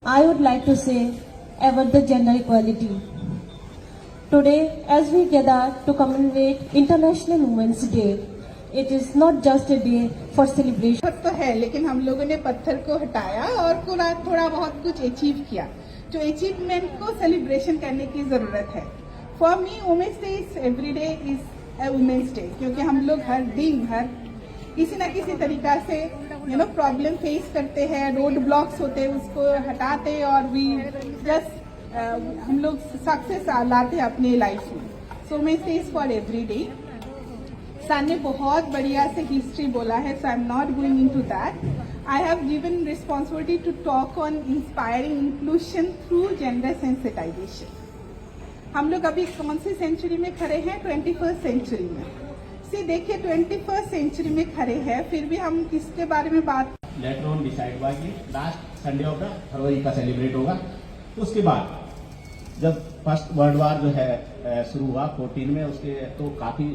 I would like to say about the gender equality. Today, as we gather to commemorate International Women's Day, it is not just a day for celebration. पत्थर तो है, लेकिन हम लोगों ने पत्थर को हटाया और थोड़ा बहुत कुछ अचीव किया। जो अचीवमेंट को सेलिब्रेशन करने की जरूरत है। For me women's day is every day is a women's day, क्योंकि हम लोग हर दिन किसी ना किसी तरीका से प्रॉब्लम फेस करते हैं, रोड ब्लॉक्स होते हैं, उसको हटाते और वी जस्ट हम लोग सक्सेस लाते हैं अपने लाइफ में। So women's day is for every day. Sir ने बहुत बढ़िया से हिस्ट्री बोला है, so I am not going into that. I have given responsibility to talk on inspiring inclusion through gender sensitisation. हम लोग अभी कौन सी सेंचुरी में खड़े हैं? 21st सेंचुरी में। देखिए 21st सेंचुरी में खड़े हैं, फिर भी हम किसके बारे में बात लेटर ऑन डिसाइड हुआ कि लास्ट संडे ऑफ द फरवरी का सेलिब्रेट होगा। उसके बाद जब फर्स्ट वर्ल्ड वार जो है शुरू हुआ 14 में, उसके तो काफी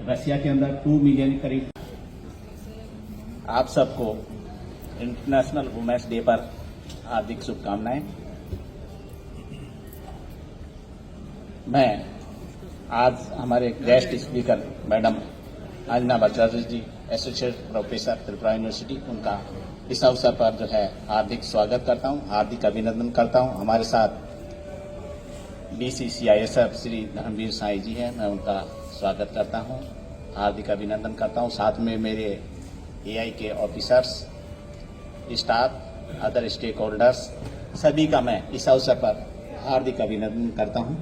रशिया के अंदर 2 मिलियन करीब। आप सबको इंटरनेशनल वुमेन्स डे पर हार्दिक शुभकामनाएं। मैं आज हमारे guest speaker madam Anjana Bhattacharya ji, associate professor Tripura university, उनका इस अवसर पर जो है हार्दिक स्वागत करता हूं, हार्दिक अभिनंदन करता हूं। हमारे साथ BCCISF श्री धर्मवीर साई जी हैं, मैं उनका स्वागत करता हूं, हार्दिक अभिनंदन करता हूं। साथ में मेरे AI के officers, staff, other stakeholders, सभी का मैं इस अवसर पर हार्दिक अभिनंदन करता हूं।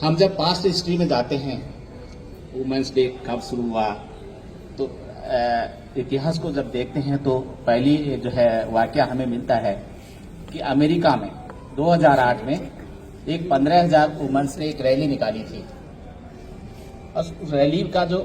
हम जब पास्ट हिस्ट्री में जाते हैं, वुमेन्स डे कब शुरू हुआ, तो इतिहास को जब देखते हैं तो पहली जो है वाकया हमें मिलता है कि अमेरिका में 2008 में एक 15,000 वुमेन्स ने एक रैली निकाली थी और उस रैली का जो